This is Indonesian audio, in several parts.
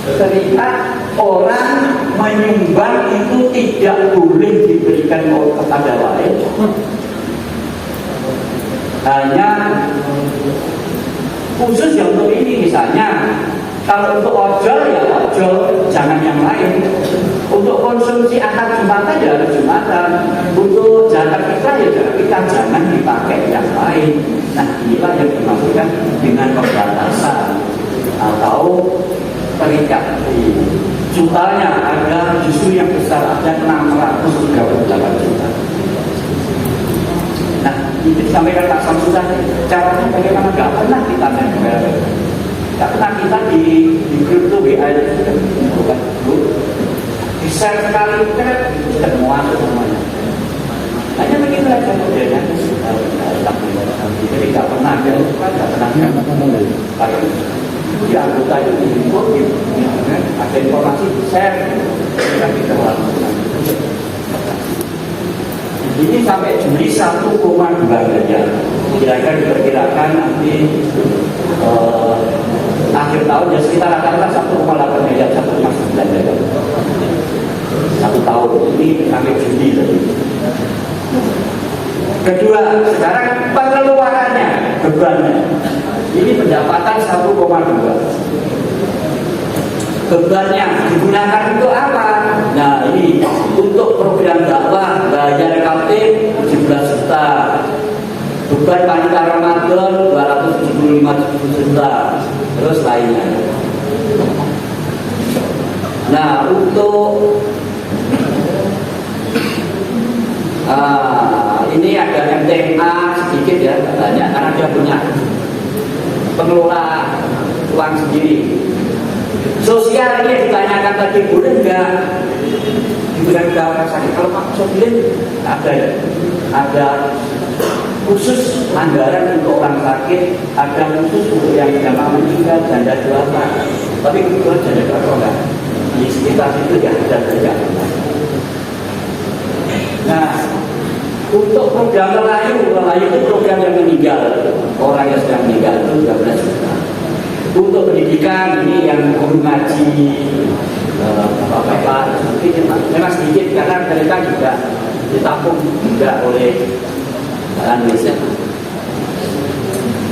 Ketika orang menyumbang itu tidak boleh diberikan kepada lain, hanya khusus yang untuk ini. Misalnya kalau untuk ojol ya ojol, jangan yang lain. Untuk konsumsi akad jumatan ya harus jumatan. Untuk zakat fitrah ya zakat fitrah, jangan dipakai yang lain. Nah inilah yang dimaksudkan dengan pembatasan atau terikat di jutanya. Ada justru yang besar, ada 638 juta. Nah itu disampaikan Pak Samsul tadi, caranya bagaimana? Gak pernah kita nempel, gak pernah kita di grup itu WA itu sudah bukan grup di share sekali itu kan sudah muat semuanya. Hanya begitu aja modelnya. Jadi gak pernah ada, gak pernah ada di anggota itu diinput, ada informasi di share, kita tidak lakukan. Ini sampai Juli 1,2 miliar. Kira-kira diperkirakan nanti akhir tahun ya sekitar rata-rata 1,8 miliar, 1,9 miliar. 1 tahun ini sampai Juli tadi. Kedua, sekarang pengeluarannya, bebannya. Ini pendapatan 1,2. Bebannya digunakan untuk apa? Nah ini untuk program dakwah, bayar kapten 17 juta, beban panitia Ramadan 275 juta, terus lainnya. Nah untuk ini ada MTA sedikit ya katanya, karena dia punya pengelola uang sendiri. Sosial ini ditanyakan tadi boleh nggak diberikan ke orang sakit? Kalau Pak Sobilin ada khusus anggaran untuk orang sakit, ada khusus untuk yang jamaah meninggal, janda duafa. Tapi kebetulan janda duafa enggak di sekitar situ ya ada saja. Nah untuk program Melayu itu program yang meninggal, orang yang sedang meninggal itu 13 juta. Untuk pendidikan ini yang guru ngaji, bapak-bapak memang sedikit karena mereka juga ditampung juga oleh Indonesia.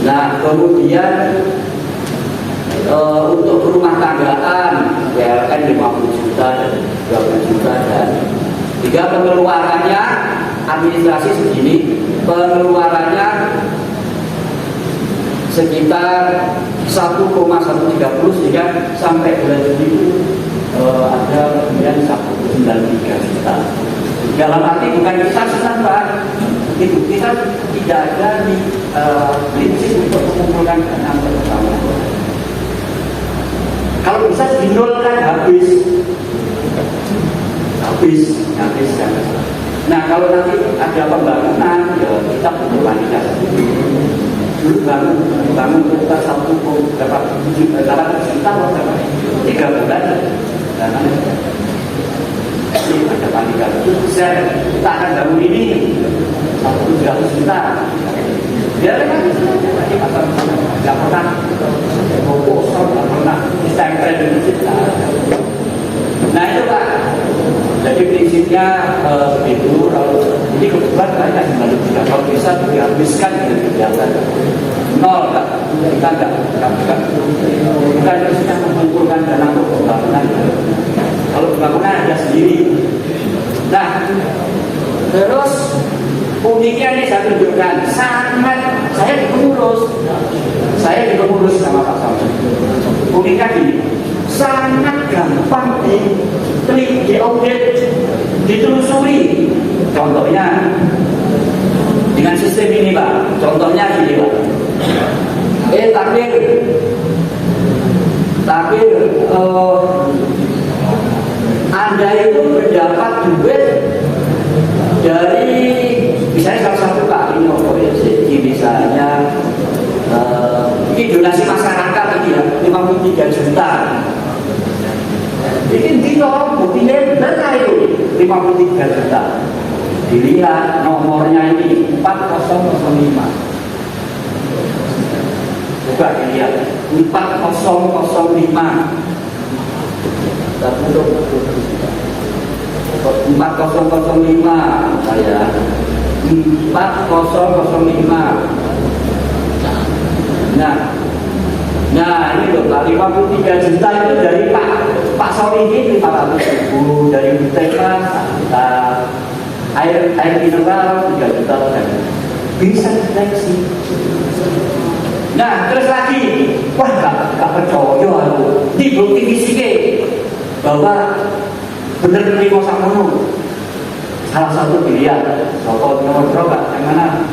Nah kemudian untuk rumah tanggaan PLN 50 juta dan 20 juta dan jika pengeluarannya administrasi segini, pengeluarannya sekitar 1,130 sehingga sampai bulan Juli itu ada kemudian 193 juta. Dalam arti bukan kita senang Pak, itu kita tidak ada di prinsip untuk mengumpulkan dana bersama. Kalau bisa dinolkan habis kan. Nah kalau nanti ada pembangunan ya kita butuh panitia. Dulu bangun kita 1,8 juta atau 3 bulan dan ini ada panitia itu kita akan bangun ini 1,3 juta. Biarkan di pasar nggak pernah kosong, nggak pernah ditempel di kita. Nah itu Pak. Jadi prinsipnya begitu. Ini kebetulan banyak yang juga kalau bisa dihabiskan dengan kegiatan nol Pak. Kita nggak bisa mengumpulkan dana untuk pembangunan. Kalau pembangunan ada sendiri. Nah terus uniknya ini saya tunjukkan sangat saya di pengurus sama Pak Samsul. Uniknya gini, sangat gampang diaudit, ditelusuri. Contohnya dengan sistem ini Pak. Contohnya gini Pak. Takbir Anda itu mendapat duit dari misalnya salah satu Pak ini misalnya ini donasi masyarakat ini ya 53 juta. Ini buktinya benar itu 53 juta. Dilihat nomornya ini 4005. Coba dilihat 4005. 4005 saya 4005. Nah ini loh Pak, 53 juta itu dari Pak Solihin 500.000, dari Butemas 1 juta, air mineral 3 juta dan bisa seleksi. Nah terus lagi, wah gak percaya aku, dibukti fisike bahwa bener terima sakmono. Salah satu pilihan, soal nomor berapa? Yang mana?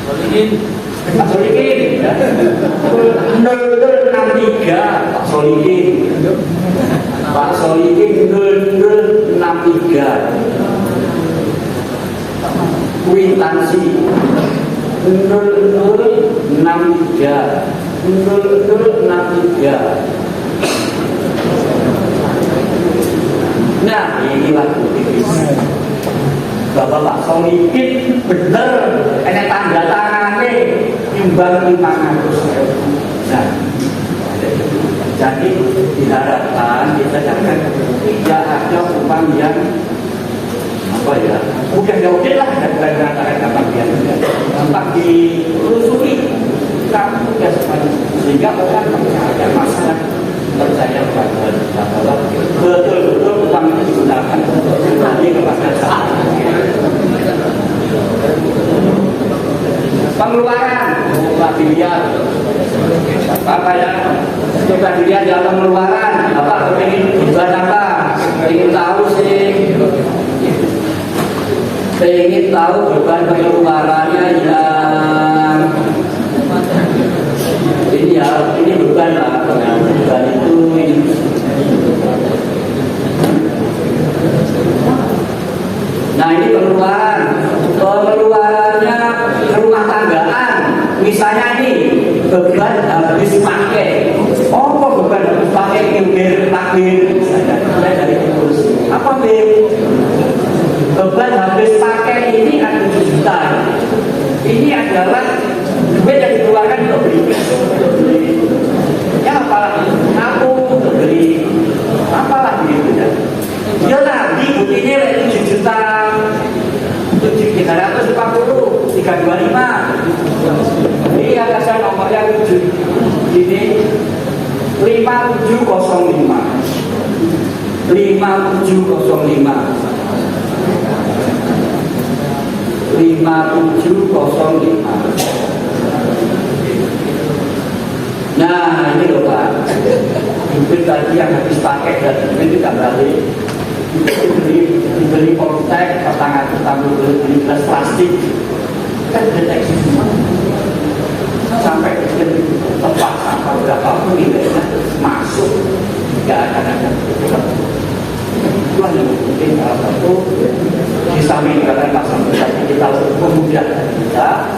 Solihin. Pak Solihin, 0063, Pak Solihin, Pak Solihin 0063, kwitansi 0063, 0063. Nah inilah bukti bahwa Pak Solihin bener, ini tanda tangannya imbang 500.000. Nah, jadi diharapkan kita jangan tidak ada uang yang apa ya, udah lah dari kata-kata biasa, tampak ditelusuri kamu sudah sepanjang sehingga orang percaya, masyarakat percaya bahwa betul-betul uang itu digunakan untuk kembali kepada saat pengeluaran. Coba dilihat apa ya, coba dilihat dalam pengeluaran apa, pengen beban apa, pengen tahu sih, pengen tahu beban pengeluarannya yang ini ya, ini beban lah, beban itu ini. Nah ini pengeluarannya rumah tanggaan, misalnya ini beban habis pakai, beban habis pakai takbir, misalnya dari terus apa beban habis pakai ini ada 7 juta. Ini adalah duit yang dikeluarkan untuk beli ya apalah aku untuk beli apalah gitu ya. Ya tadi buktinya 7 juta 340 325. Ini ada nomornya 7 ini 5705 Nah ini loh Pak, duit tadi yang habis pakai dan duit tidak balik, dibeli poltek, pertangan beli gelas plastik, kan deteksi semua sampai ke tempat sampah berapapun nilainya masuk, tidak akan ada. Itulah yang mungkin salah satu di samping dengan pasal tadi kita memudahkan kita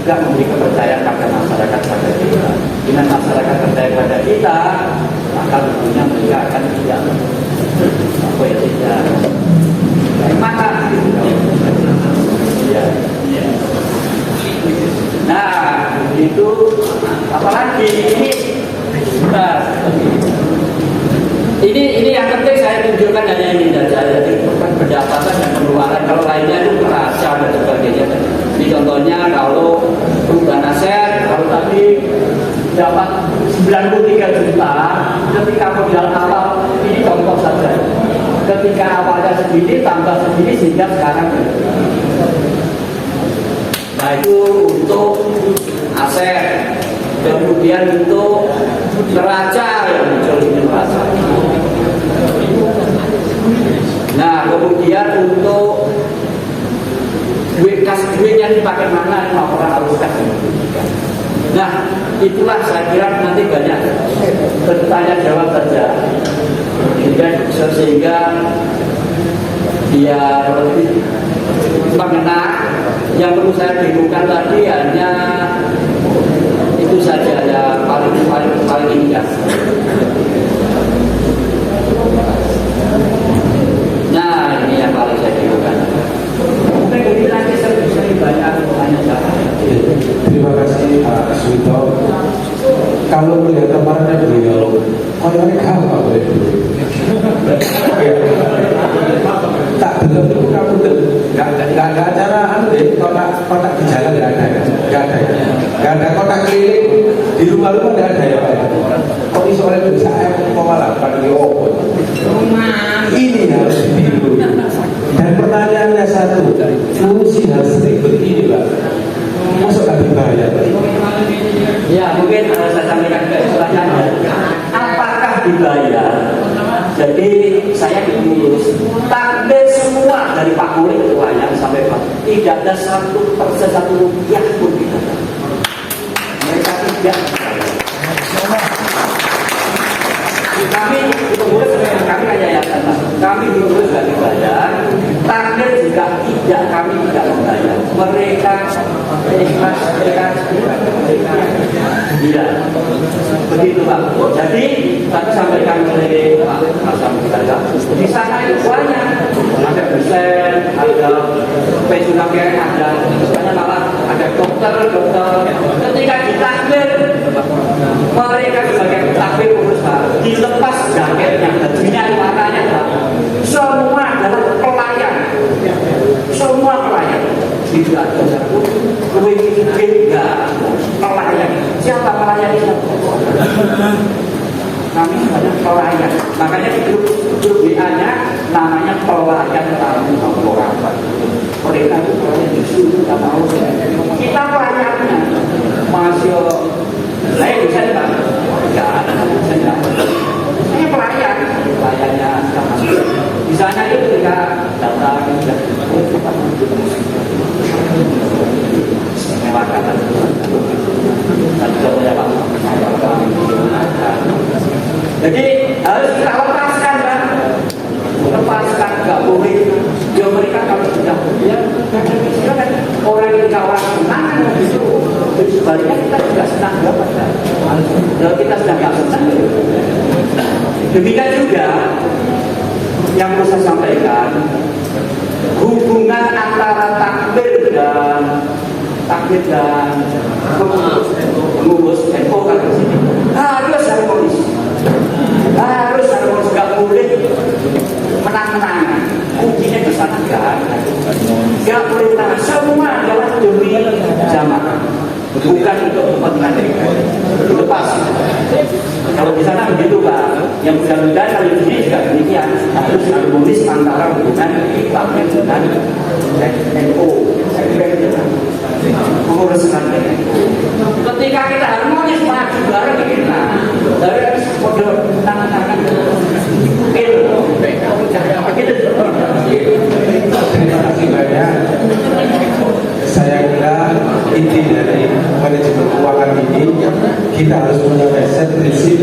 juga memberi kepercayaan pada masyarakat pada kita. Dengan masyarakat percaya pada kita, maka tentunya mereka akan tidak apa ya, tidak maka ya. Nah itu apalagi ini yang penting saya tunjukkan hanya ini saja, jadi pendapatan dan pengeluaran. Kalau lainnya itu neraca dan sebagainya. Ini contohnya kalau perubahan aset, kalau tadi dapat 93 juta, ketika modal awal ini contoh saja. Ketika awalnya segini tambah segini sehingga sekarang nah itu untuk aset. Kemudian untuk neraca yang muncul ini neraca. Nah kemudian untuk kas duit yang dipakai mana laporan harus kasih. Nah itulah saya kira nanti banyak bertanya jawab saja sehingga dia lebih mengena. Yang perlu saya bingung tadi hanya itu saja yang paling ini kan. Nah ini yang paling saya bingungkan. Mungkin ini nanti sering banyak tanya jawab. Terima kasih Pak Suwito. Kalau melihat kemarin beliau, kayaknya kalah Pak. Tak belum itu kamu tuh nggak ada acara anu deh, kotak di jalan nggak ada ya, nggak ada kotak keliling di rumah-rumah nggak ada ya Pak ya. Kok soalnya bisa malah pada ini harus ditiru. Dan pertanyaannya satu, fungsi harus ribet ini Pak, masuk nggak dibayar? Ya mungkin saya sampaikan ke pertanyaannya, apakah dibayar? Jadi saya diurus takbir semua dari Pak Murid ketuanya sampai Pak, tidak ada 1% 1 rupiah pun tidak ada. Mereka tidak kami diurus, kami hanya yayasan Pak. Kami diurus dari dibayar, takbir juga tidak, kami tidak membayar. Mereka ikhlas, mereka iya, begitu Pak. Jadi tadi sampaikan oleh Pak Hasan Budaya, di sana itu banyak, ada dosen, ada pensiunan, ada misalnya malah ada dokter. Ketika ditakbir, mereka sebagai takbir urus Pak, dilepas jaketnya, bajunya, warnanya Pak, semua adalah pelayan, semua pelayan. Tidak ada satu enggak pelayan. Siapa pelayan itu? Kami banyak pelayan. Makanya di grup WA-nya namanya pelayan tamu orang. Mereka itu pelayan disuruh tidak mau. Kita pelayannya masih saya bisa Pak. Enggak ada saya. Saya pelayannya sama. Di sana itu ketika datang jadi harus kita lepaskan Pak, lepaskan, nggak boleh. Ya mereka kalau sudah ya silakan, orang yang kawan senang itu sebaliknya kita juga senang dapat kan. Kalau kita sedang nggak senang, demikian juga yang perlu saya sampaikan, hubungan antara takbir dan pengurus NU kan di sini harus harmonis, nggak boleh menang-menangan. Kuncinya di sana nggak boleh menang. Semua adalah demi jamaah, bukan untuk kepentingan lepas. Kalau di sana begitu Pak, yang mudah-mudahan kalau di sini juga demikian, harus harmonis antara hubungan takbir dengan NU. Menguruskan ketika kita harmonis maju bareng kita dari kode tangan Terima kasih banyak. Saya kira inti dari manajemen keuangan ini, kita harus punya prinsip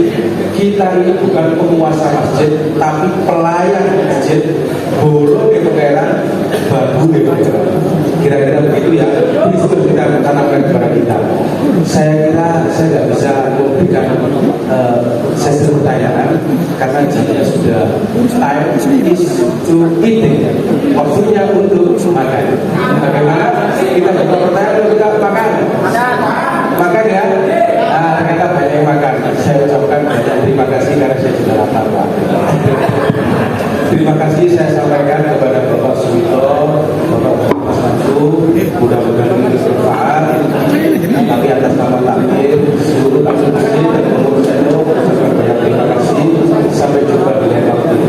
kita ini bukan penguasa masjid, tapi pelayan masjid. Bolo di pengeran, babu di pengeran. Kira-kira begitu ya, prinsip kita tanamkan kepada kita. Saya kira saya nggak bisa memberikan sesi pertanyaan karena jamnya sudah time is to eating. Waktunya untuk makan. Bagaimana? Kita buka pertanyaan atau kita makan? Makan ya? Kita banyak makan. Saya ucapkan banyak terima kasih karena saya sudah lapar Pak. Terima kasih saya sampaikan kepada Bapak Suwito, Bapak Mas Mansu, mudah-mudahan ini bermanfaat. Tapi atas nama takmir, seluruh takmir masjid dan pengurus NU, banyak terima kasih. Sampai jumpa di lain waktu.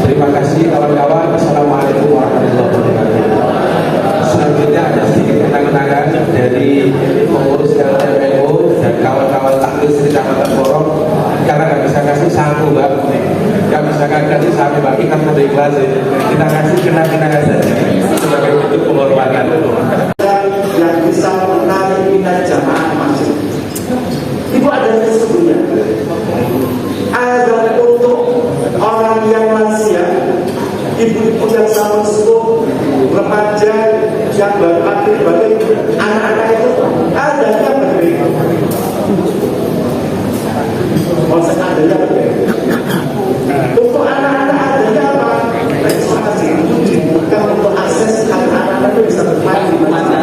Terima kasih kawan-kawan. Assalamualaikum warahmatullahi wabarakatuh. Selanjutnya ada sedikit kenang-kenangan dari pengurus NU dan kawan-kawan takmir Kecamatan Porong. Karena nggak bisa kasih satu Mbak, nggak bisa kasih satu Mbak, kita mau ikhlas ya. Kita kasih kenang-kenangan saja sebagai bentuk penghormatan. Yang bisa menarik minat jamaah masjid itu ada sesungguhnya. Ada untuk orang yang lansia, ibu-ibu yang sama sepuh, remaja yang baru aktif balik, anak-anak itu ada yang berbeda. Maksud ada yang berbeda. Untuk anak-anak adanya apa? Registrasi itu dibuka untuk akses anak-anak itu bisa bermain di mana.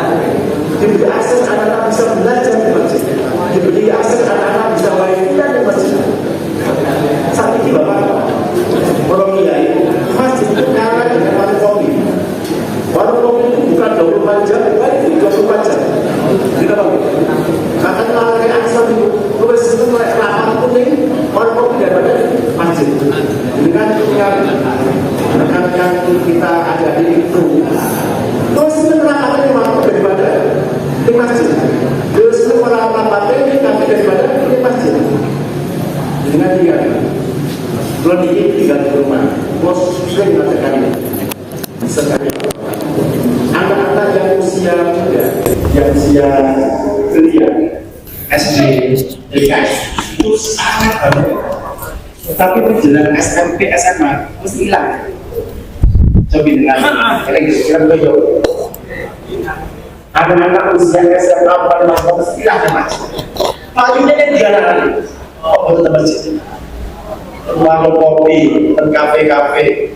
rekan-rekan kita ada di itu. Terus itu rapatnya waktu daripada di masjid. Terus itu rapatnya ini kami daripada di masjid. Dengan dia, kalau ini tinggal di rumah, bos sering mengatakan ini. Sekali, anak-anak yang usia muda, yang usia belia, SD, TK itu sangat banyak. Tetapi menjelang SMP, SMA mesti hilang. Coba dengan kira-kira begitu. Anak-anak usia SMA pada masa mesti hilang mas. Paginya kan dijalan. Oh betul masjid. Warung kopi, dan kafe-kafe,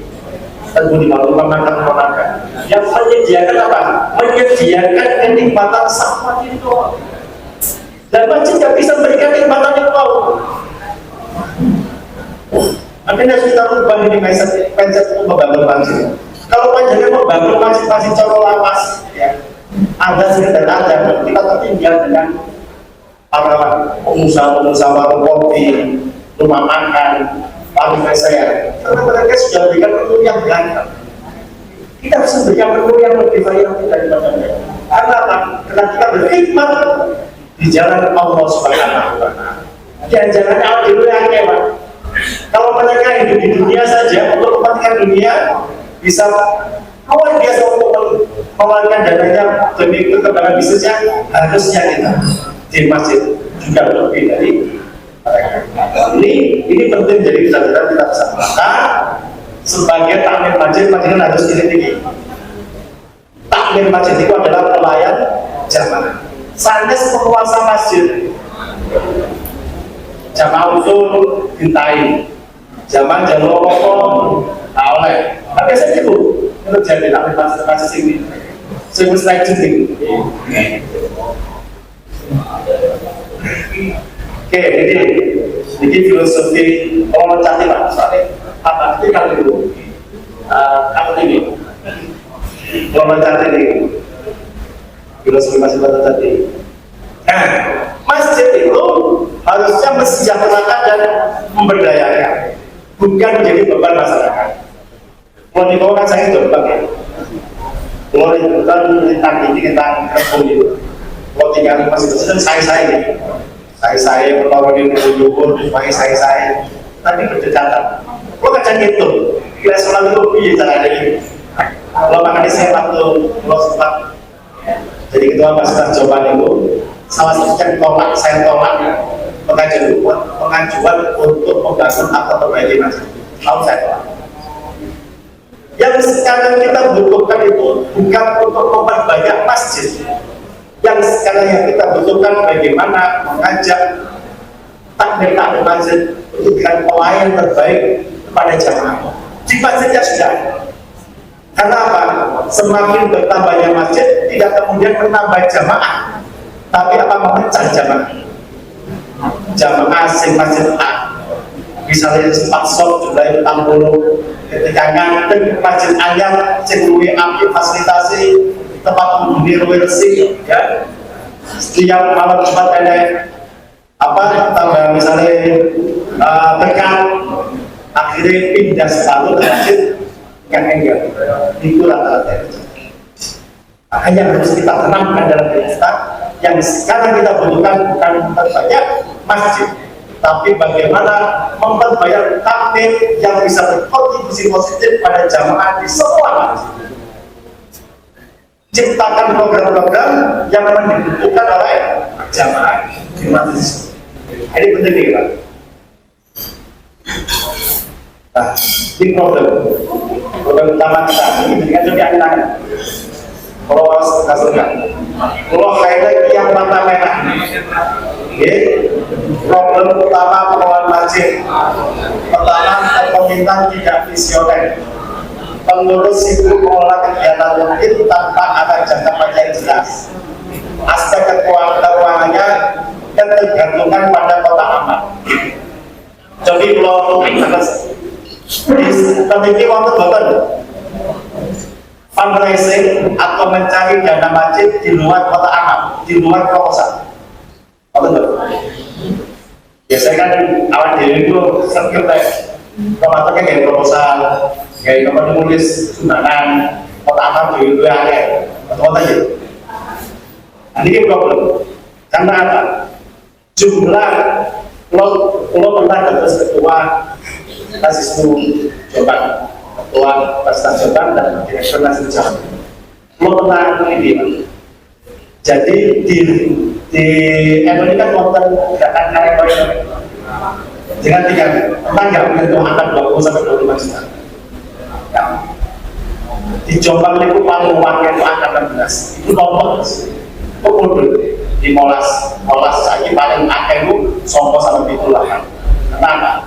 tentu di rumah makan. Yang menyediakan apa? Menyediakan kenikmatan sama itu. Dan masjid tidak bisa memberikan kenikmatan itu. Akhirnya kita rubah ini mindset untuk membangun masjid. Kalau panjangnya membangun masjid coro lapas, ya, ada sekedar ada, kita tertinggal dengan para pengusaha warung kopi, rumah makan, pabrik saya. Karena mereka sudah memberikan menu yang beragam. Kita harus memberikan menu yang lebih variatif daripada mereka. Karena apa? Karena kita berkhidmat di jalan Allah Subhanahu wa Ta'ala. Dan jangan awal dulu yang Pak. Kalau mereka hidup di dunia saja untuk kepentingan dunia bisa luar biasa untuk mengeluarkan dananya demi perkembangan bisnisnya, harusnya kita di masjid juga lebih dari mereka. Ini penting, jadi kita bisa melakukan sebagai takmir masjid harus tinggi. Takmir masjid itu adalah pelayan jamaah. Sanes penguasa masjid. Jamaah usul dintai, zaman jalur pokok, oleh. Tapi biasanya itu terjadi dalam kasus ini. Saya mesti lanjutin. Oke, jadi filosofi kalau mencari lah, soalnya apa? Itu kalau dulu, kalau ini, kalau mencari ini, filosofi masih tadi. Masjid itu harusnya mensejahterakan dan memberdayakan, bukan menjadi beban masyarakat. Kalau di bawah kan saya itu beban ya. Kalau itu kan ini kita kebun itu. Kalau tinggal di masjid itu saya berlawan di ujung pakai saya. Tapi berdekatan. Kalau kacang itu, kira sholat itu biasa ada ini. Kalau makanya saya waktu kalau sempat jadi ketua masyarakat Jawa itu. Salah satu yang saya tolak pengajuan untuk membangun atau perbaiki masjid. Mau saya tolak. Yang sekarang kita butuhkan itu bukan untuk memperbanyak masjid. Yang sekarang yang kita butuhkan bagaimana mengajak takmir masjid untuk dengan pelayan terbaik kepada jamaah. Di masjidnya sudah. Karena apa? Semakin bertambahnya masjid tidak kemudian menambah jamaah. Tapi apa memecah jamaah asing masjid A, misalnya sempat sok jumlahnya 60, ketika nganten masjid anyar cekui api fasilitasi tempat menghuni resi, ya setiap malam Jumat ada apa tambah misalnya tekan akhirnya pindah satu ke masjid yang enggak itu rata-rata. Hanya harus kita tanamkan dalam diri kita. Yang sekarang kita butuhkan bukan memperbanyak masjid, tapi bagaimana memperbanyak takmir yang bisa berkontribusi positif pada jamaah di semua masjid. Ciptakan program-program yang dibutuhkan oleh jamaah di masjid. Ini penting nih Pak. Nah, ini program utama kita. Ini dengan lebih akhir-akhir. Kalau kaitan yang mata merah, problem utama pengelolaan masjid. Pertama, kepemimpinan tidak visioner. Pengurus itu mengelola kegiatan rutin tanpa ada jangka panjang jelas. Aspek keuangannya tergantungan pada kotak amal. Jadi kalau memiliki waktu betul fundraising atau mencari dana masjid di luar kota amal, di luar proposal. Betul. Biasanya kan awal diri itu sekitar Kemarin kayak proposal, kayak kemarin nulis sumbangan, kotak di WAR, atau gitu. Ini problem. Karena apa? Jumlah kalau pernah terus ketua Kasismu Jombang, ketua Pastas Jombang dan direktur Kasismu Jombang. Kalau pernah ini, jadi di ini kan konten gerakan karya dengan pernah nggak menyentuh angka 20 sampai 25 juta. Ya. Di Jombang itu paling wakil itu angka 16. Itu nomor di molas saya paling akeh itu sompo sampai itu lah. Kenapa?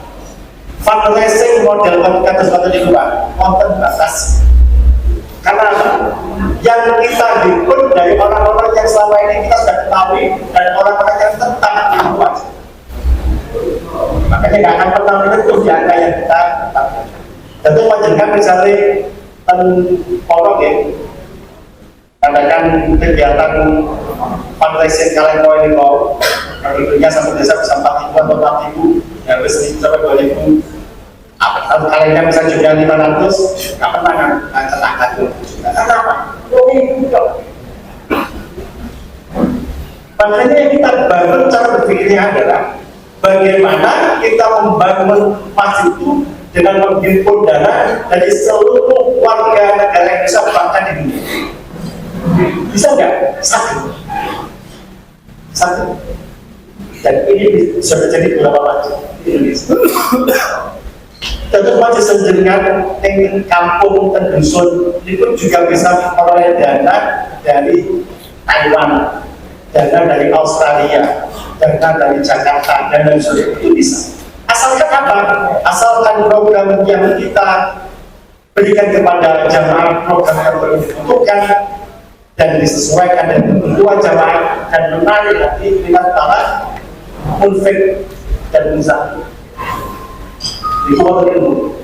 Fundraising model kata sepatu di luar konten batas. Karena apa? Yang kita himpun dari orang-orang yang selama ini kita sudah ketahui dan orang-orang yang tetap di luar. Makanya nggak akan pernah menyentuh di angka yang kita tetapkan. Tentu wajarkan misalnya orang ya katakan kegiatan fundraising kalian mau ini mau tentunya sampai desa bisa 4.000 atau 4.000 ya bisa sampai 2.000 kalau kalian bisa juga 500 nggak pernah kan angka itu karena apa? Makanya kita bangun cara berpikirnya adalah bagaimana kita membangun masjid itu dengan menghimpun dana dari seluruh warga negara Indonesia bahkan di dunia. Bisa nggak? Satu. Dan ini sudah terjadi beberapa macam di Indonesia. Tentu masih senjengan di kampung dan dusun itu juga bisa memperoleh dana dari Taiwan, dana dari Australia, dana dari Jakarta, dan dari Solo itu bisa. Asalkan apa? Asalkan program yang kita berikan kepada jamaah program yang dibutuhkan dan disesuaikan dengan kebutuhan jamaah dan menarik hati minat para munfik dan musafir. Itu ilmu.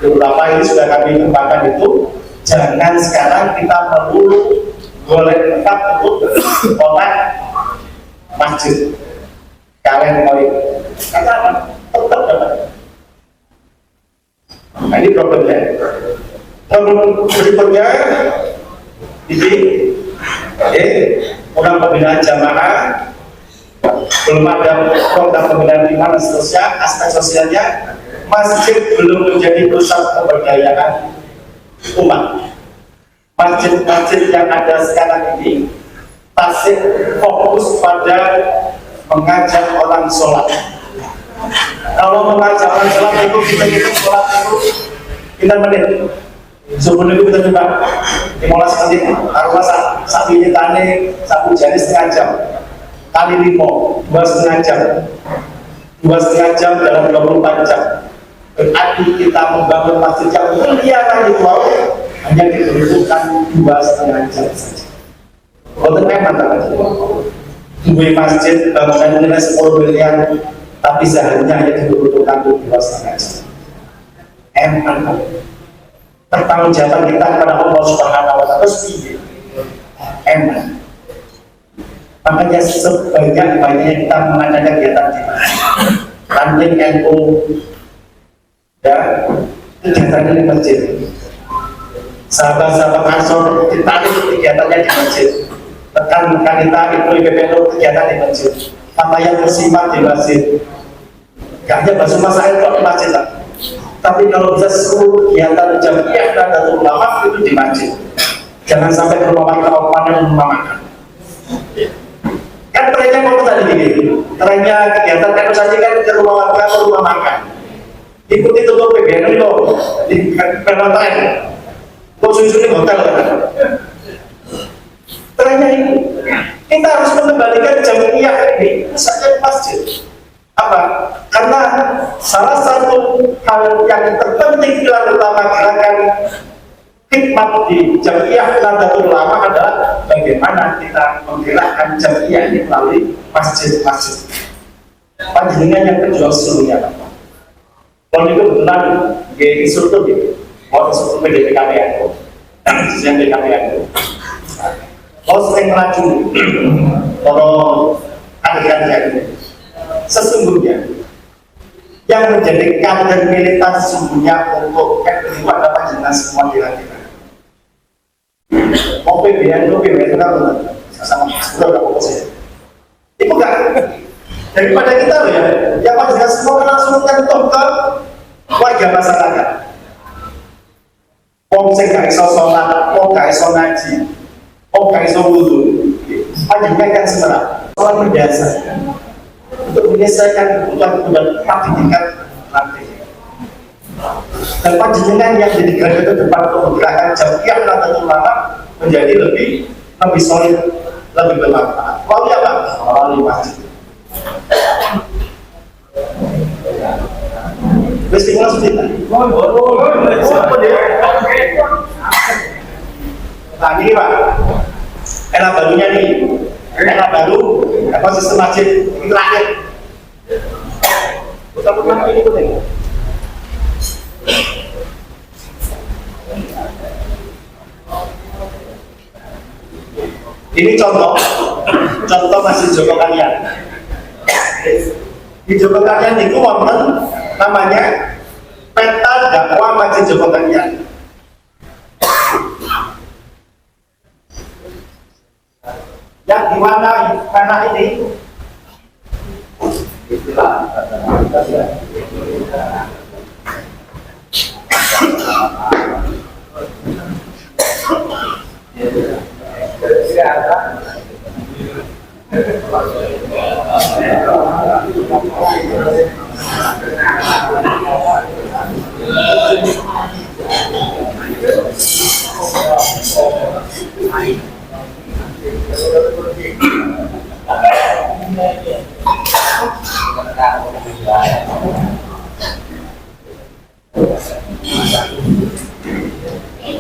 Beberapa ini sudah kami kembangkan itu. Jangan sekarang kita melulu golek tempat untuk kotak masjid. Kalian mau itu? Karena apa? Tetap dapat. Nah, ini problemnya. Problem berikutnya ini, orang pembinaan jamaah belum ada program pembinaan iman dan seterusnya. Aspek sosialnya masjid belum menjadi pusat pemberdayaan umat. Masjid-masjid yang ada sekarang ini masih fokus pada mengajak orang sholat. Kalau mengajak orang sholat itu kita sholat itu kita menit. Sebelum itu kita coba dimulai sekali. Harus sapi ini tani satu jari setengah jam kali 5, 2,5 jam. 2,5 jam dalam 24 jam. Berarti kita membangun masjid yang mulia kali hanya dibutuhkan 2,5 jam saja. Untuk memang dua masjid bangunan nilai 10 miliar, tapi seharusnya hanya dibutuhkan 2,5 jam. Emang pertanggungjawaban kita kepada Allah Subhanahu Wa Taala sendiri. Emang. Makanya sebanyak-banyaknya kita mengadakan kegiatan di mana? Ranting NU, ya, kegiatannya di masjid. Sahabat-sahabat Ansor ditarik kegiatannya di masjid. Rekan-rekan kita itu IPPNU kegiatan di masjid. Yang bersimat di masjid. Gak hanya basuh masalah itu di masjid lah. Tapi kalau bisa seluruh kegiatan jamiah dan ulama itu di masjid. Jangan sampai ke rumah makan dan rumah makan. Kan trennya mau tadi gini, trennya kegiatan kan saja kan ke rumah warga atau rumah makan. Ikuti tutup PBN itu di permantaan. Kok susu di hotel kan? Trennya ini, kita harus mengembalikan jamiah ini saja masjid. Apa? Karena salah satu hal yang terpenting pilar utama gerakan hikmat di Jamiah Nahdlatul Ulama adalah bagaimana kita menggerakkan jamiah ini melalui masjid-masjid. Panjenengan yang kedua seluruhnya. Kalau itu kebetulan di instruktur gitu, mau instruktur PDPKPN, yang PDPKPN. Kalau sering melaju, kalau adegan sesungguhnya yang menjadi kader militan sesungguhnya untuk itu adalah panjenengan semua kira-kira. Mau PBN itu PBN kita sama sudah sih. Itu enggak daripada kita loh ya, yang panjenengan semua langsung nyentuh ke warga masyarakat. Wong sing gak iso sholat, wong gak iso ngaji, wong gak iso wudu, panjenengan kan sebenarnya soal mendasar untuk menyelesaikan kebutuhan tetap di tingkat rantai. Dan panjenengan yang jadi garda terdepan untuk menggerakkan jamiah Nahdlatul Ulama menjadi lebih solid, lebih bermanfaat. Melalui apa? Melalui masjid. Terus kita langsung cerita. Nah ini Pak, era barunya nih, era baru, ekosistem masjid ini terakhir. Putar-putar ini penting. Ini contoh masjid Joko Kalian. Di Joko Kalian itu wonten namanya peta dakwah Masjid Joko Kalian. Yang di mana ini?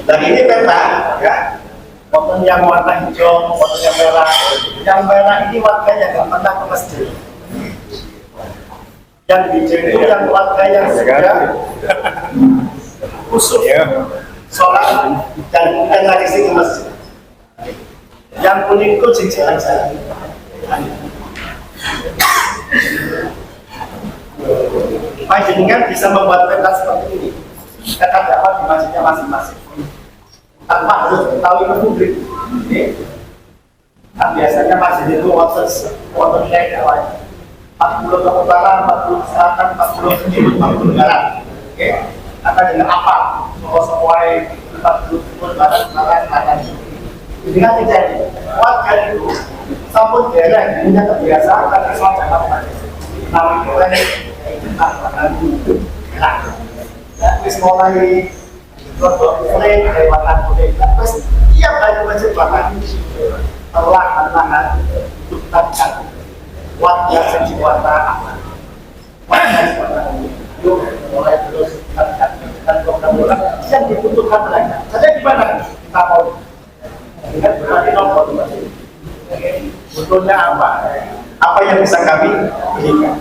Dan ini peta, ya, wonten yang warna hijau, wonten yang merah. Yang merah ini warga yang nggak pernah ke masjid. Yang hijau itu yang warga yang sudah khusus sholat dan tradisi ke masjid. Yang kuning itu cincin aja. Panjenengan bisa membuat peta seperti ini. Peta dakwah di masjidnya masing-masing. Tanpa harus mengetahui publik. Kan biasanya masjid itu wonten nilai dakwah 40 ke utara, 40 ke selatan, 40 ke timur, 40 ke barat. Oke, akan dengan apa? Sesuai 40 ke barat, selatan. Dengan terjadi warga itu sampun daerah punya kebiasaan karena sholat jamaah. Namun kita terus mulai sering lewatan mudik, terus tiap hari masjid bahkan perlahan-lahan tutupkan warga sejiwata yuk mulai terus dan program-program yang dibutuhkan mereka. Jadi gimana kita mau dengan berarti nomor butuhnya apa? Apa yang bisa kami berikan?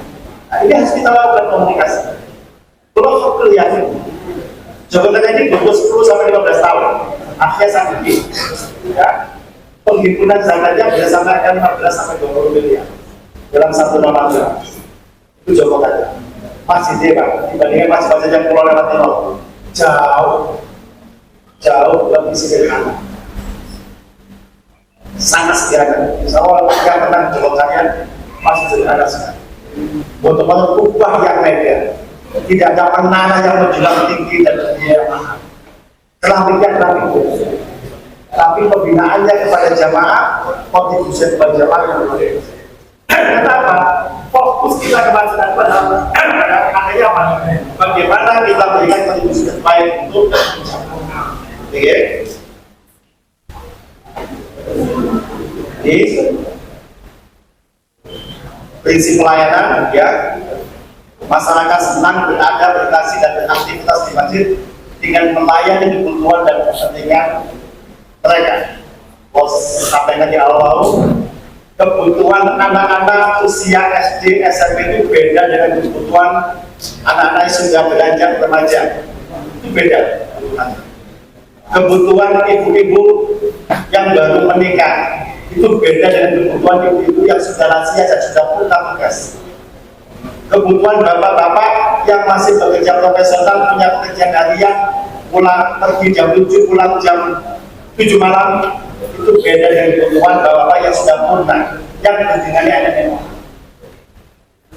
Nah, ini harus kita lakukan komunikasi. Kalau kelihatan jabatan ini butuh 10 sampai 15 tahun. Akhirnya sampai ini, ya, penghimpunan zakatnya bisa sampai 15 sampai 20 miliar dalam satu Ramadan. Itu Joko Kalian. Masih Pak, dibandingkan masjid yang pulau lewat Tino, jauh lebih sederhana. Sangat sederhana. Insya Allah yang menang Joko Kalian masih sederhana sekali. Betul-betul kubah yang lebar. Tidak ada menara yang menjulang tinggi dan biaya mahal. Kelampian itu. Tapi pembinaannya kepada jamaah, kontribusi kepada jamaah yang berbeda. Kenapa? Fokus kita kepada jamaah. Akhirnya apa? Bagaimana kita berikan kontribusi terbaik untuk jamaah. Oke? Ini prinsip pelayanan, ya. Masyarakat senang berada, berinteraksi dan beraktivitas di masjid dengan melayani kebutuhan dan kepentingan mereka. Sampaikan di awal, kebutuhan anak-anak usia SD, SMP itu beda dengan kebutuhan anak-anak yang sudah beranjak remaja. Itu beda. Kebutuhan ibu-ibu yang baru menikah itu beda dengan kebutuhan ibu-ibu yang sudah lansia dan sudah punya tugas. kebutuhan bapak-bapak yang masih bekerja profesional, punya pekerjaan harian, pulang pergi jam 7, pulang jam 7 malam, itu beda dengan kebutuhan bapak-bapak yang sudah punah, yang kepentingannya ada memang.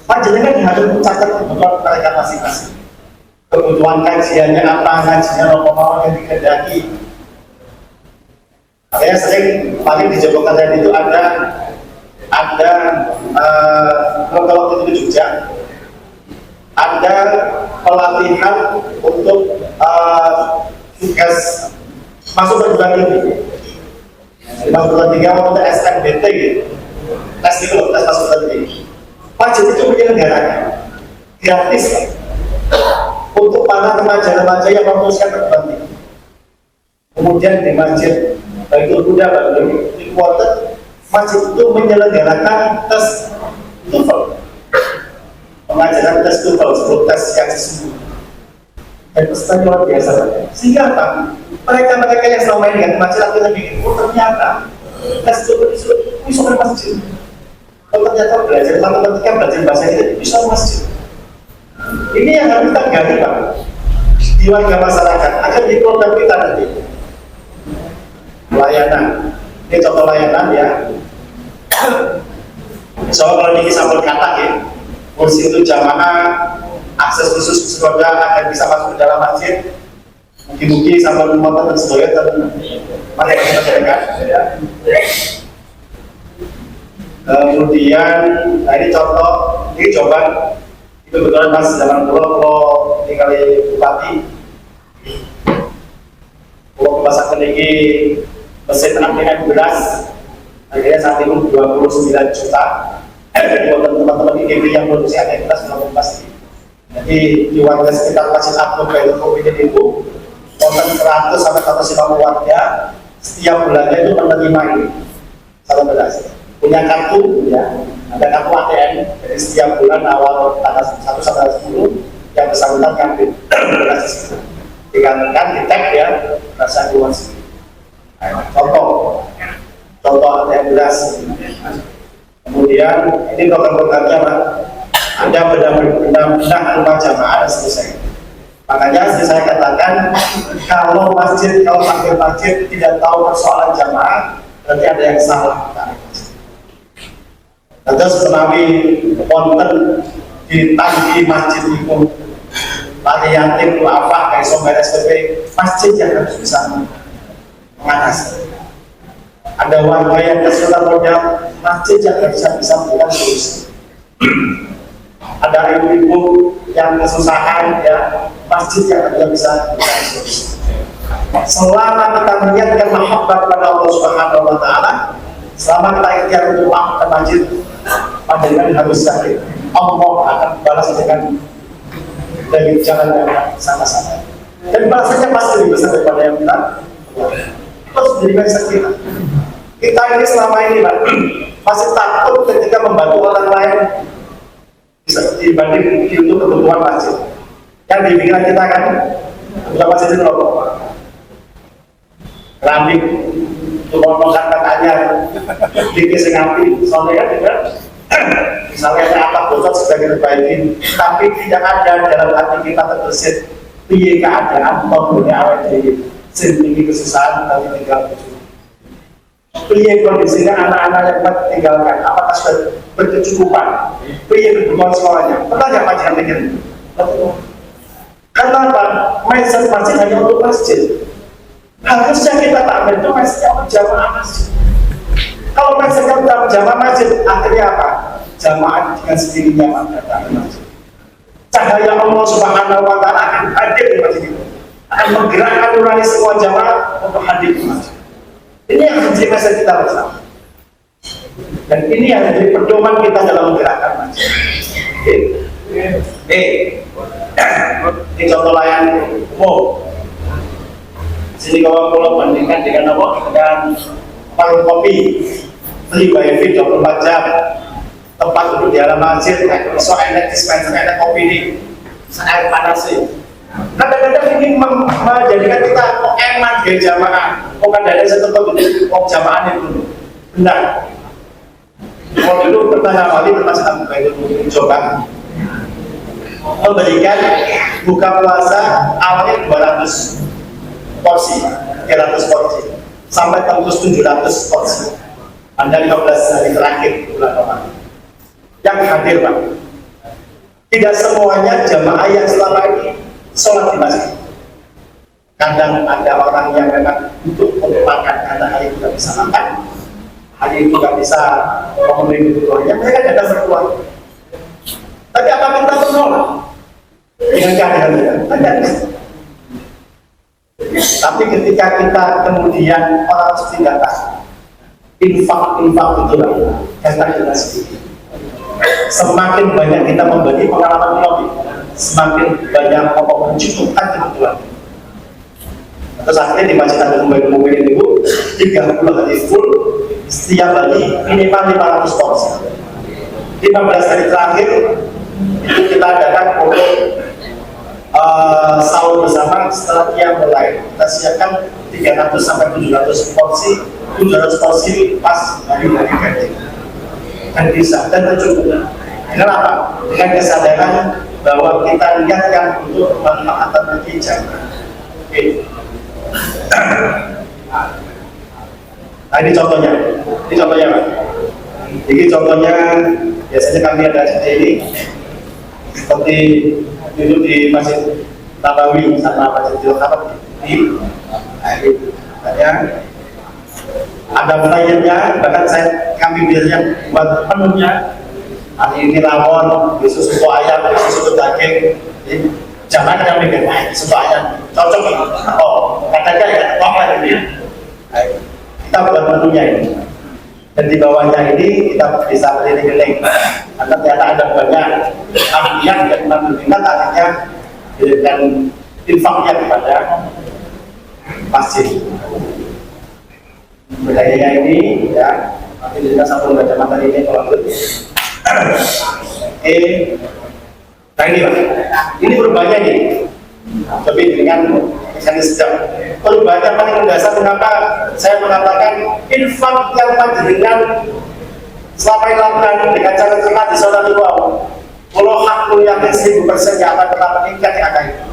Panjenengan harus mencatat kebutuhan mereka masing-masing. Kebutuhan kajiannya apa, ngajinya apa yang dikehendaki. Makanya sering paling di Joko Kalian itu ada kalau itu Jogja ada pelatihan untuk tugas masuk perguruan tinggi. Masuk perguruan tinggi untuk SNBT gitu. Tes itu loh, tes masuk perguruan tinggi. Masjid itu penyelenggaranya gratis kan? Untuk para remaja-remaja yang memutuskan perguruan tinggi. Kemudian di masjid Baitul Huda, di quarter masjid itu menyelenggarakan tes TOEFL, pengajaran tes TOEFL, sebelum tes yang sesungguhnya. Dan peserta luar biasa. Sehingga apa? Mereka yang selama ini dengan masjid akhirnya bikin, ternyata tes TOEFL itu bisa ke masjid. Kalau ternyata belajar matematika, belajar bahasa itu bisa masjid. Ini yang harus kita gali Pak di warga masyarakat agar di program kita nanti layanan. Ini contoh layanan ya. Soal kalau ini sampel kata ya, kursi itu jamaah, akses khusus roda agar bisa masuk ke dalam masjid. Mungkin sampel motor dan sebagainya mereka mengerjakan. Ya. Kemudian, nah ini contoh, ini coba itu kebetulan masih zaman pulau tinggal di Bupati. Pulau Kebasakan ini mesin ATM beras akhirnya saat ini 29 juta. Jadi teman-teman IGB yang produksi ATM beras belum pasti. Jadi di warga sekitar Masjid Agung Baitul Kopi itu konten 100 sampai 150 warga setiap bulannya itu menerima ini satu beras. Punya kartu ya, ada kartu ATM. Jadi setiap bulan awal tanggal 1 sampai 10 yang bersangkutan ngambil beras di situ. Dikatakan di tag ya rasa keluar sini. Contoh ATM beras. Kemudian ini program-programnya Pak. Ada benar-benar rumah jamaah dan selesai. Makanya saya katakan kalau wakil masjid tidak tahu persoalan jamaah berarti ada yang salah. Terus menawi konten di tangki masjid itu lari yatim, apa kayak sombong SPP, masjid yang harus bisa mengatasi. Ada warga yang kesulitan modal, masjid yang bisa memberikan solusi. Ada ibu-ibu yang kesusahan, ya masjid yang bisa memberikan solusi. Selama kita menyiapkan mahabbat pada Allah Subhanahu Wa Taala, selama kita ikhtiar untuk melakukan masjid, panjenengan harus yakin Allah akan balas dengan dari jalan yang sama-sama. Dan balasannya pasti lebih besar daripada yang kita terus menjadikan kita. Kita ini selama ini Pak masih takut ketika membantu orang lain bisa dibanding untuk kebutuhan masjid. Yang di pikiran kita kan kebutuhan masjid itu apa? Rambik untuk ngomongkan katanya dikis ngapi soalnya kan juga misalnya ada apa bocor sebagai perbaikin, tapi tidak ada dalam hati kita terbesit piye keadaan maupun awet di sini kesusahan tapi tinggal piye kondisinya anak-anak yang kita tinggalkan, apakah sudah berkecukupan, piye kebutuhan sekolahnya, pernah nggak panjang mikir? Karena apa? Mindset masjid hanya untuk masjid. Harusnya kita tak ambil itu mindsetnya jamaah masjid. Kalau mindsetnya jamaah masjid, akhirnya apa? Jamaah dengan sendirinya datang ke masjid. Cahaya Allah Subhanahu Wa Taala akan hadir di masjid itu, akan menggerakkan nurani semua jamaah untuk hadir di masjid. Ini yang menjadi mindset kita bersama. Dan ini yang menjadi pedoman kita dalam menggerakkan masjid. Ini contoh layanan umum. Sini kalau bandingkan dengan apa? Dengan warung kopi, beli wifi 24 jam, tempat duduk di halaman masjid, so enak dispenser, enak kopi ini, air panas sih. Kadang-kadang ini menjadikan kita enak dari jamaah, bukan dari setempat duduk jamaah itu benar. Kalau dulu pertama kali termasuk itu coba memberikan buka puasa awalnya 200 porsi, 300 porsi, sampai tembus 700 porsi. Pada 15 hari terakhir bulan Ramadan. Yang hadir, Pak, tidak semuanya jamaah yang selama ini sholat di masjid. Kadang ada orang yang memang untuk makan karena hari itu tidak bisa makan, hari itu tidak bisa memenuhi kebutuhannya, mereka datang berkuat. Tapi apa kita menolak dengan kehadiran mereka? Tidak bisa. Tapi ketika kita kemudian orang mesti datang, infak itulah datang dengan sedikit. Semakin banyak kita membagi pengalaman lebih, semakin banyak pokok mencukupkan kebutuhan. Terus akhirnya di Masjid Agung Mukminin itu 30 hari full, setiap hari minimal 500 porsi. 15 hari terakhir itu kita adakan untuk sahur bersama. Setelah dia mulai kita siapkan 300 sampai 700 porsi. 700 porsi pas hari-hari ganti dan bisa dan tercukup. Kenapa? Dengan kesadaran bahwa kita niatkan untuk memanfaatkan nanti jamaah. Oke. Nah, ini contohnya, Pak. Ini contohnya biasanya kami ada seperti ini, seperti dulu di Masjid Nabawi sama Masjid Al-Haram di ada flyernya, bahkan kami biasanya buat penuhnya. Hari ini rawon, besok soto ayam, besok soto daging. Jangan kami bilang, soto ayam cocok ini. Oh, katakan ya, apa ini? Kita buat menunya ini. Dan di bawahnya ini kita bisa keliling-keliling. Karena ternyata ada banyak ambian yang menentukan akhirnya dengan infaknya kepada masjid. Budayanya ini ya, nanti kita sambung baca materi ini kalau begitu. Nah ini Pak, ini perubahannya nih, tapi dengan sedang perubahannya paling mendasar. Kenapa saya mengatakan infak yang panjenengan selama ini lakukan dengan cara cermat di saudara itu, kalau hakku yakin 1000% yang akan tetap meningkat di angka itu.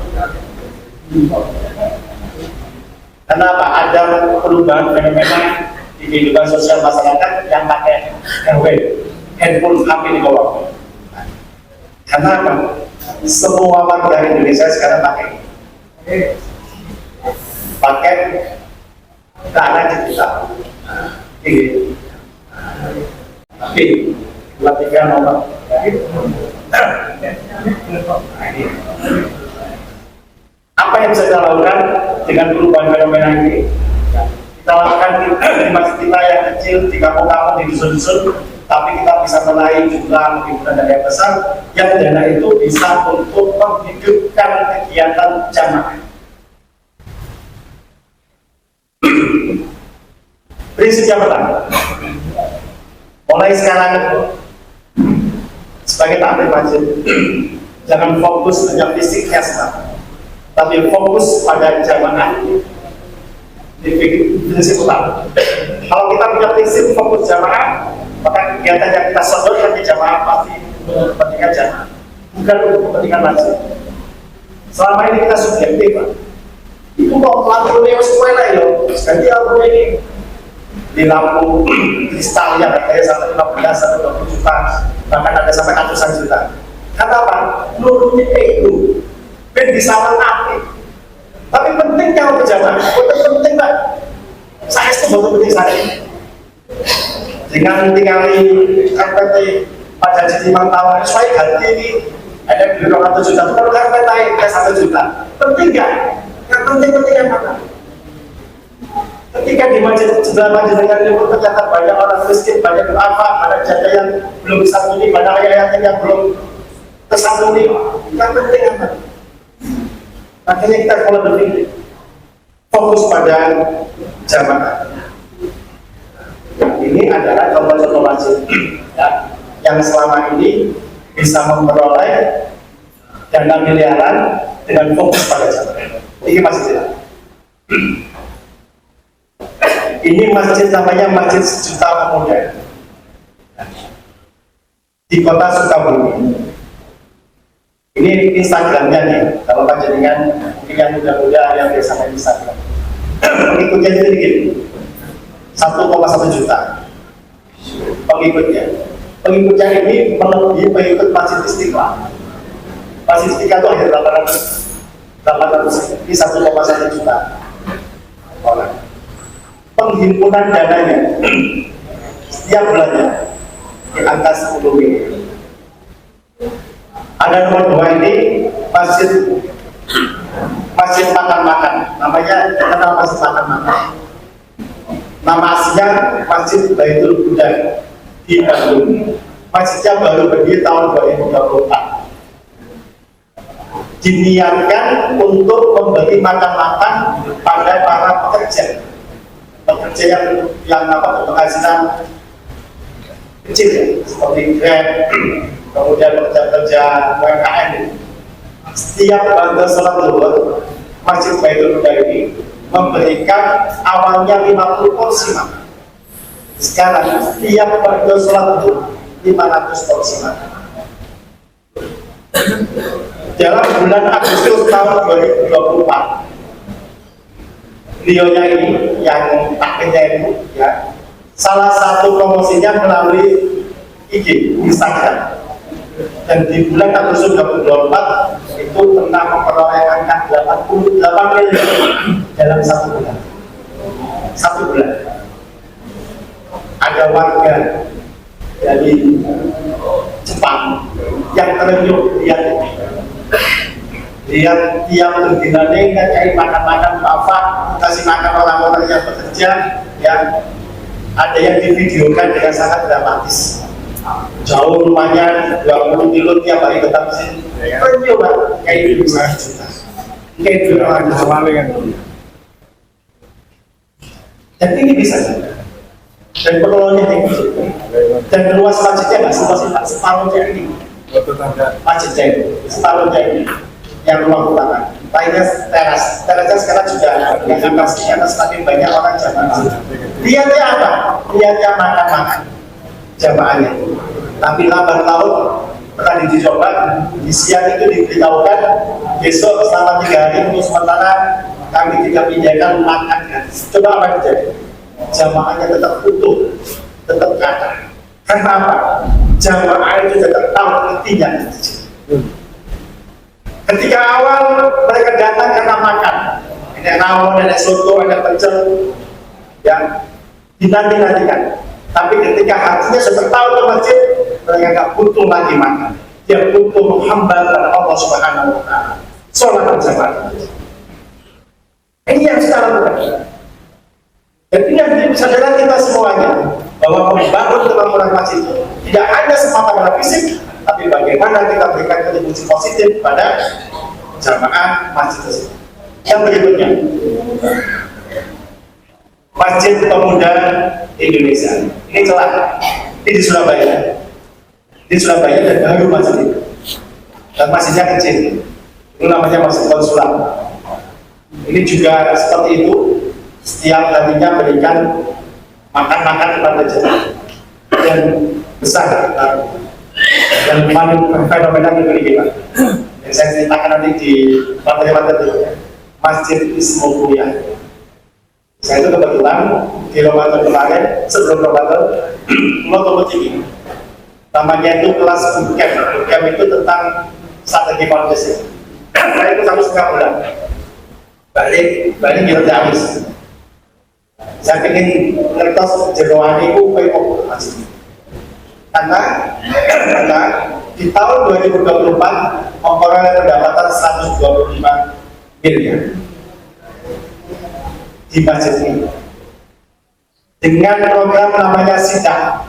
Kenapa? Ada perubahan fenomena di kehidupan sosial masyarakat yang pakai handphone HP di bawah. Karena apa? Semua warga Indonesia sekarang pakai dana digital. Tapi 23 nomor. Apa yang bisa kita lakukan dengan perubahan fenomena ini? Kita lakukan di masjid kita yang kecil, di kampung-kampung, di dusun-dusun, tapi kita bisa meraih jumlah hiburan dana yang besar, yang dana itu bisa untuk menghidupkan kegiatan jamaah. Prinsip yang pertama, mulai sekarang sebagai takmir masjid, jangan fokus hanya fisik khasnya, tapi fokus pada jamaah. Prinsip utama. Kalau kita punya prinsip fokus jamaah, maka kegiatan yang kita sodorkan di jamaah pasti untuk kepentingan jamaah, bukan untuk kepentingan masjid. Selama ini kita subjektif, Pak. Itu kok lampu neo semuanya ya, ganti lampu ini di lampu kristal yang harganya sampai 15 sampai 20 juta, bahkan ada sampai ratusan juta. Kata apa? Nurutnya itu, ben bisa menarik. Tapi pentingnya untuk jamaah, penting Pak. Saya itu betul penting saya. Dengan tinggali RPT pada 5 tahun, saya ganti ini ada 200 juta. Kalau RPT ke 1 juta, penting nggak? Yang penting yang mana? Ketika di masjid sebelah masjid dengan itu ternyata banyak orang miskin, banyak duafa, banyak janda yang belum disambungi, banyak ayat yang belum tersambungi. Yang penting apa? Makanya kita kalau berpikir fokus pada jamaah. Ini adalah contoh-contoh masjid ya, yang selama ini bisa memperoleh dana miliaran dengan fokus pada jamaah. Ini masjid. Ini masjid namanya Masjid Sejuta Pemuda di kota Sukabumi. Ini Instagramnya nih, kalau panjenengan yang muda-muda yang biasa main Instagram. Pengikutnya itu dikit, 1,1 juta pengikutnya. Pengikutnya ini melebihi pengikut Masjid Istiqlal. Masjid Istiqlal itu ada 800, ini 1,1 juta orang. Penghimpunan dananya setiap bulannya di angka 10 miliar. Ada nomor 2 ini masjid makan-makan, namanya terkenal masjid makan-makan. Nama aslinya Masjid Baitul Huda di Bandung. Masjidnya baru berdiri tahun 2024. Diniatkan untuk memberi makan-makan pada para pekerja yang berpenghasilan kecil ya, seperti Grab, kemudian pekerja-pekerja UMKM. Setiap bangsa sholat zuhur, Masjid Baitul Huda ini memberikan awalnya 50 porsi makan. Sekarang setiap bangsa sholat zuhur 500 porsi makan. Dalam bulan Agustus tahun 2024, beliaunya ini yang takdirnya itu ya, salah satu promosinya melalui IG, Instagram. Dan di bulan Agustus 2024 itu pernah memperoleh angka 88 miliar dalam 1 bulan. 1 bulan. Ada warga dari Jepang yang terenyuh lihat tiap bergilane cari makan-makan apa, kasih makan orang-orang yang bekerja, yang ada yang divideokan dengan sangat dramatis. Jauh rumahnya 20 kilo tiap hari tetap sini. Terenyuh kan, kayak itu bisa juta. Kayak itu orang kan. Dan ini bisa. Dan pengelolanya tinggi. Dan luas masjidnya nggak separuhnya ini. Masjidnya ini, separuhnya ini. Yang rumah utama. Lainnya terasnya sekarang juga yang atas karena semakin banyak orang jamaah. Lihatnya apa? Lihatnya makan-makan jamaahnya. Tapi lambat laun pernah dicoba di siang itu diberitahukan besok selama 3 hari untuk sementara kami tidak pindahkan makan gratis. Coba apa yang terjadi? Jamaahnya tetap utuh, tetap kata. Karena apa? Jamaah itu tetap tahu intinya. Ketika awal mereka datang karena makan, ada rawon, ada soto, ada pecel, yang dinanti-nantikan. Tapi ketika hatinya sudah tahu ke masjid, mereka nggak butuh lagi makan. Dia butuh menghamba kepada Allah Subhanahu Wa Taala. Sholat berjamaah. Ini yang kita lakukan. Jadi yang bisa sadar kita semuanya bahwa membangun kemakmuran masjid tidak hanya semata-mata fisik, tapi bagaimana kita berikan kontribusi positif pada jamaah masjid tersebut. Yang berikutnya, Masjid Pemuda Indonesia. Ini celah. Ini di Surabaya. Di Surabaya dan baru masjid itu. Dan masjidnya kecil. Itu namanya Masjid Konsulat. Ini juga seperti itu. Setiap harinya berikan makan-makan kepada jemaah. Dan besar. Dan fenomenal begini Pak. Yang saya ceritakan nanti di materi-materi Masjid Ismokuyah. Saya itu kebetulan di Ramadan kemarin, sebelum Ramadan, mau tinggi. Namanya itu kelas bootcamp. Bootcamp itu tentang strategi foundation. Saya itu 1,5 bulan. Balik biar habis. Saya ingin ngertos jeroani itu kayak masjid. Karena di tahun 2024 memperoleh pendapatan 125 miliar di masjid ini dengan program namanya Sidak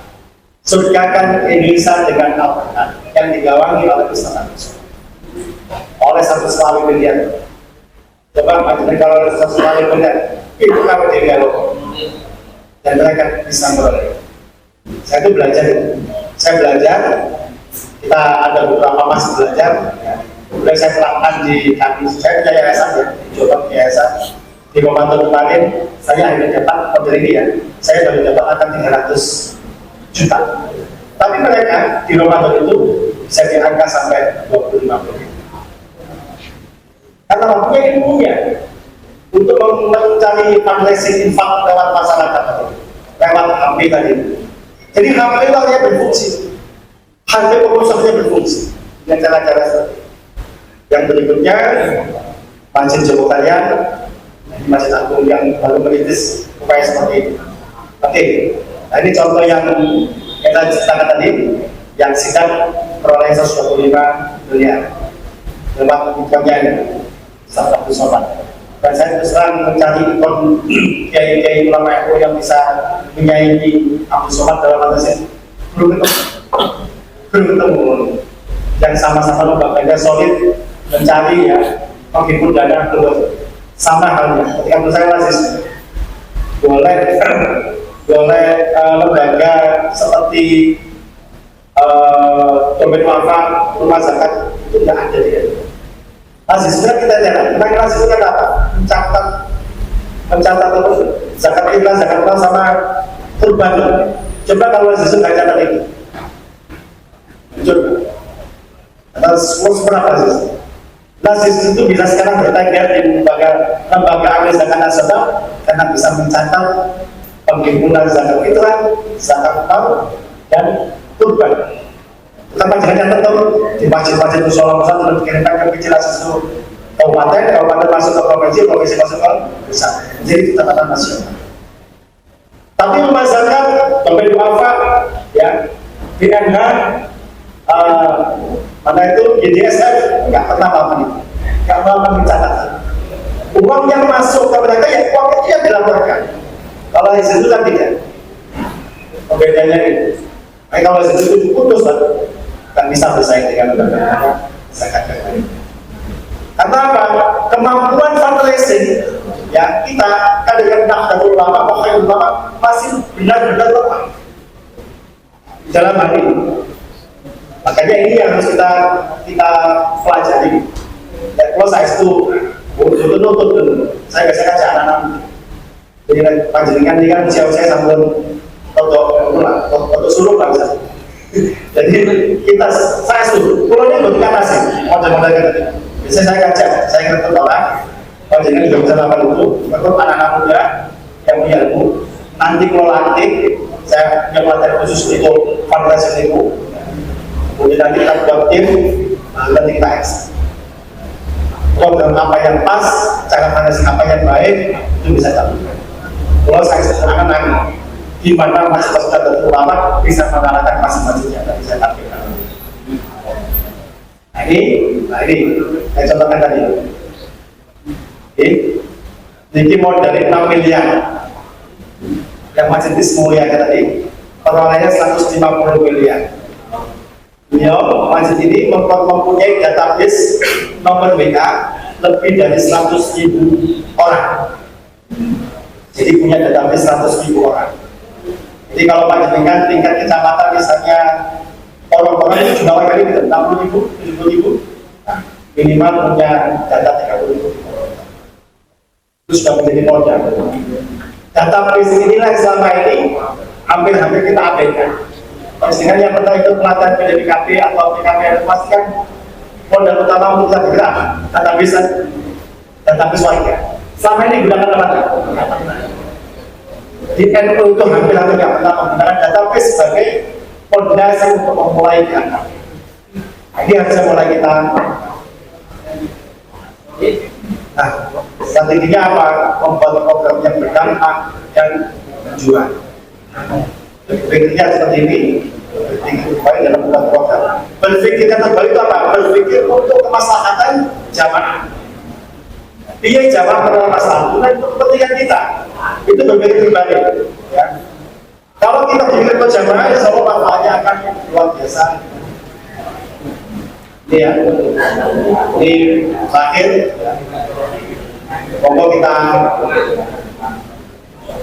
Surgakan Indonesia dengan Al-Quran yang digawangi oleh Ustaz oleh 1,5 miliar. Coba bagaimana kalau 1,5 miliar itu kalau dialog dan mereka bisa meroleh. Saya itu belajar, kita ada beberapa masih belajar, kemudian saya terapkan di kampus. Saya punya yayasan ya, di Jombang yayasan. Di Ramadan kemarin, saya akhirnya dapat model ini ya, saya baru dapat akan 300 juta. Tapi mereka di Ramadan itu bisa diangkat sampai 25 miliar. Karena punya ilmunya untuk mencari fundraising infak lewat masyarakat, lewat HP tadi. Jadi HP itu hanya berfungsi, HP pengurusnya berfungsi dengan cara-cara seperti itu. Yang berikutnya, Masjid Joko Karyan, Masjid Agung yang baru merintis upaya seperti itu. Oke, nah ini contoh yang kita ceritakan tadi, yang sidang peroleh 125 miliar lewat iklannya ini, Ustaz Abdul Somad. Dan saya terus terang mencari kiai-kiai ulama NU yang bisa menyaingi Abdul Somad dalam atas ini, belum ketemu yang sama-sama lembaganya solid, mencari ya menghibur dana keluar. Sama halnya ketika menurut saya masih boleh lembaga seperti dompet wafa, rumah zakat itu tidak ada di NU. Lazisnya kita lihat, tentang lazis itu apa? Mencatat terus zakat fitrah, zakat mal sama kurban. Coba kalau lazis itu nggak catat itu, coba. Atau semua lazis. Lazis itu bisa sekarang bertengger di lembaga amil zakat nasabah karena bisa mencatat penghimpunan zakat fitrah, zakat mal dan kurban. Tanpa jangan tertentu di masjid-masjid musola pusat sudah dikirimkan ke PJ itu kabupaten masuk ke provinsi masuk ke pusat. Jadi itu catatan nasional. Tapi rumah zakat, dompet duafa, ya, BNH, mana itu GDSF nggak pernah melakukan itu, nggak melakukan pencatatan. Uang yang masuk ke mereka ya uang itu yang dilaporkan. Kalau di situ kan tidak. Pembedanya itu. Nah, kalau di situ putus lah. Kan bisa bersaing dengan lembaga zakat yang lain. Karena apa? Kemampuan fundraising ya kita kan dengan Nahdlatul Ulama, Pokoknya Ulama masih benar-benar lemah dalam hal ini. Makanya ini yang harus kita pelajari. Ya, kalau saya itu nutut dulu, saya biasa kaca anak-anak. Jadi panjenengan ini kan usia-usia sampun untuk suruh bangsa. Jadi saya suruh, kalau ini buat katasi, model-model gitu. Biasanya saya kaca, saya ngerti orang, kalau jadi juga bisa lakukan itu, menurut anak-anak muda yang punya ilmu, nanti kalau latih, saya punya materi khusus untuk fundraising itu. Kemudian nanti kita buat tim, nanti kita eks. Program apa yang pas, cara fundraising apa yang baik, itu bisa dilakukan. Kalau saya sekarang di mana masing-masing Nahdlatul Ulama bisa mengalahkan masing-masingnya, tidak bisa tampilkan. Nah ini saya contohkan tadi. Ini mau dari 6 miliar yang Majelis Mulia tadi, perolehnya 150 miliar. Beliau Majelis ini mempunyai database nomor WA lebih dari 100.000 orang. Jadi punya database 100.000 orang. Jadi kalau panjenengan tingkat kecamatan misalnya orang-orang itu jumlah warga ini 60.000, 70.000, nah, minimal punya data 30.000. Itu sudah menjadi modal. Database inilah selama ini hampir-hampir kita abaikan. Panjenengan yang pernah ikut pelatihan PDPKP atau PKP pastikan modal utama untuk kita bergerak database warga. Selama ini gunakan apa? Di NU itu hampir-hampir nggak pernah menggunakan database sebagai fondasi untuk memulai diangkat. Ini harusnya mulai kita. Nah, strateginya apa? Membuat program yang berdampak dan berjuang. Berpikirnya seperti ini, berpikir baik dalam membuat program. Berpikir yang terbaik itu apa? Berpikir untuk kemaslahatan jamaah. Dia jawab pada masalah itu kepentingan kita. Itu berpikir pribadi. Ya. Kalau kita berpikir berjamaah, insya Allah manfaatnya akan luar biasa. Ini ya, ini terakhir. Monggo kita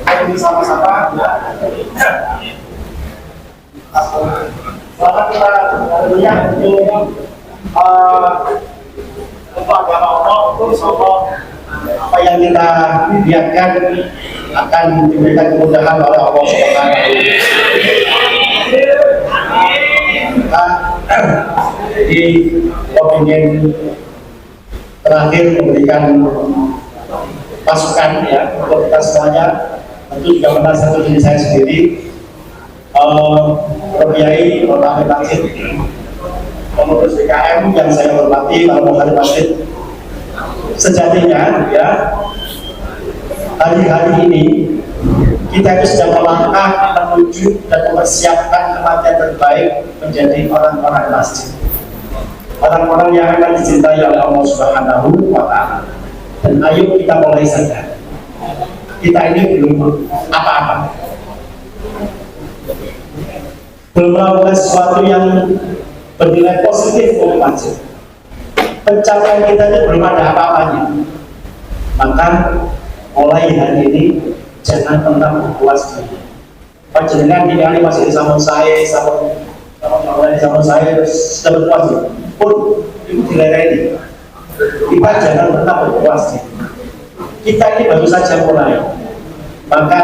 ayo sama-sama. Selamat kita tentunya untuk agama Allah, untuk apa yang kita niatkan akan diberikan kemudahan oleh Allah Subhanahu di opinion terakhir memberikan masukan ya untuk kita semuanya. Tentu juga pernah satu diri saya sendiri, Kiai Bapak Masjid, pengurus BKM yang saya hormati, Pak Muhammad Masjid. Sejatinya ya, hari-hari ini kita itu sedang melangkah menuju dan mempersiapkan kematian terbaik menjadi orang-orang masjid, orang-orang yang akan dicintai oleh Allah Subhanahu wa Ta'ala. Dan ayo kita mulai saja. Kita ini belum apa-apa, belum melakukan sesuatu yang bernilai positif untuk masjid. Pencapaian kita ini belum ada apa-apanya. Maka mulai hari ini jangan pernah berpuas diri. Panjenengan di kali masih sama saya, sama saya sudah berpuas diri. Pun itu dilayani. Kita jangan pernah berpuas diri. Kita ini baru saja mulai. Maka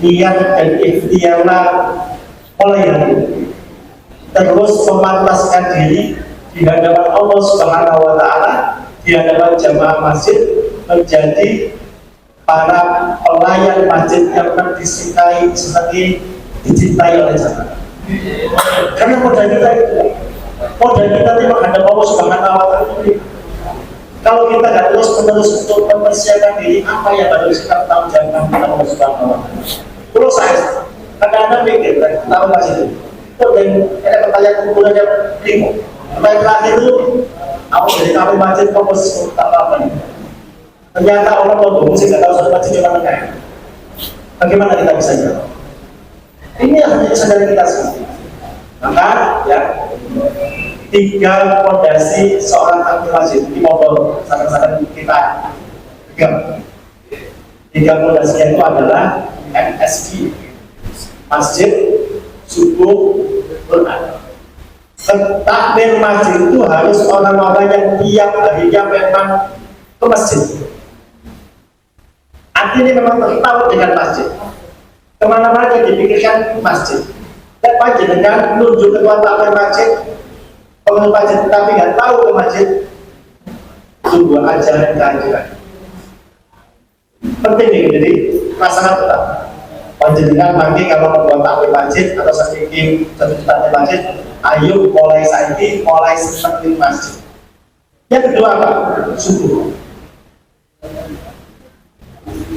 niat dan ikhtiarlah mulai hari ini. Terus memantaskan diri di hadapan Allah Subhanahu wa Ta'ala, di hadapan jamaah masjid, menjadi para pelayan masjid yang dicintai seperti dicintai oleh jamaah. Karena modal kita itu, modal kita itu menghadap Allah Subhanahu wa Ta'ala. Kalau kita tidak terus-menerus untuk mempersiapkan diri, apa yang harus kita tahu jangan kita Allah Subhanahu wa Ta'ala. Kalau saya kadang-kadang mikir, tahu masjid itu. Dan ada pertanyaan kumpulan yang bingung. Pertanyaan terakhir itu, aku dari kami masjid komposisi tak apa nih. Ternyata orang mau musik nggak tahu satu masjid cuma negara. Bagaimana kita bisa jawab? Ini yang menjadi sadar kita sendiri. Maka ya, 3 fondasi seorang takmir masjid di mobil sadar-sadar kita. 3 fondasi itu adalah MSG, masjid, subuh, Quran. Takmir masjid itu harus orang-orang yang tiap harinya memang ke masjid. Artinya memang tertarik dengan masjid. Kemana-mana yang dipikirkan masjid. Dan panjenengan menunjuk ketua takmir masjid, pengurus masjid, tapi nggak tahu ke masjid, tunggu ajaran kehancuran. Penting nih, jadi masalah tetap. Panjenengan nanti kalau membuat takmir masjid atau satu takmir masjid, ayo mulai saiki, mulai seperti masjid. Yang kedua apa? Subuh.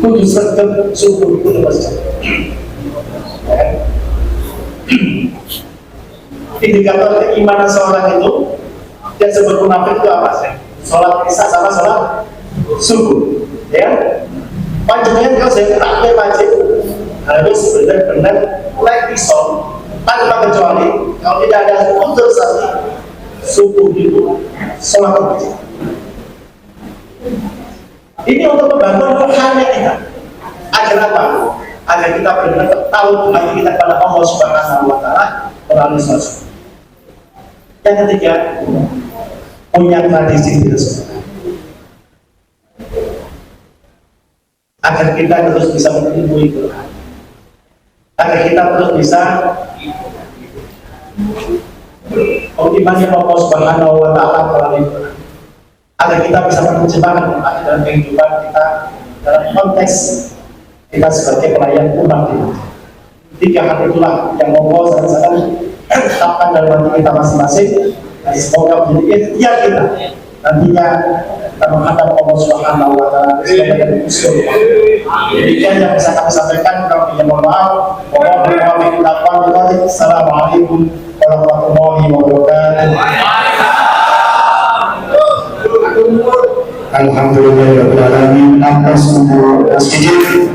Kudu sergap subuh itu masjid. Indikator keimanan seorang itu yang sebut munafik itu apa sih? Sholat isya sama sholat subuh, ya. Panjenengan kalau saya takmir masjid harus benar-benar mulai pisau tanpa kecuali kalau tidak ada unsur satu subuh itu sholat masjid. Ini untuk membangun rohani kita. Agar apa? Agar kita benar-benar tahu hati kita kepada Allah Subhanahu wa Ta'ala melalui sholat. Yang ketiga, punya tradisi kita semua. Agar kita terus bisa mengilmui Quran. Agar kita terus bisa mengimani Allah Subhanahu wa Ta'ala melalui Quran. Agar kita bisa menerjemahkan Quran dalam kehidupan kita dalam konteks kita sebagai pelayan umat ini. 3 hal itulah yang Allah sangat-sangat tetapkan dalam hati kita masing-masing. Dan semoga menjadi ikhtiar kita nantinya kita menghadap Allah Subhanahu wa Ta'ala sebagai usul. Demikian yang bisa kami sampaikan. Kami mohon maaf. Assalamualaikum warahmatullahi wabarakatuh. Alhamdulillahirabbil alamin. Atas masjid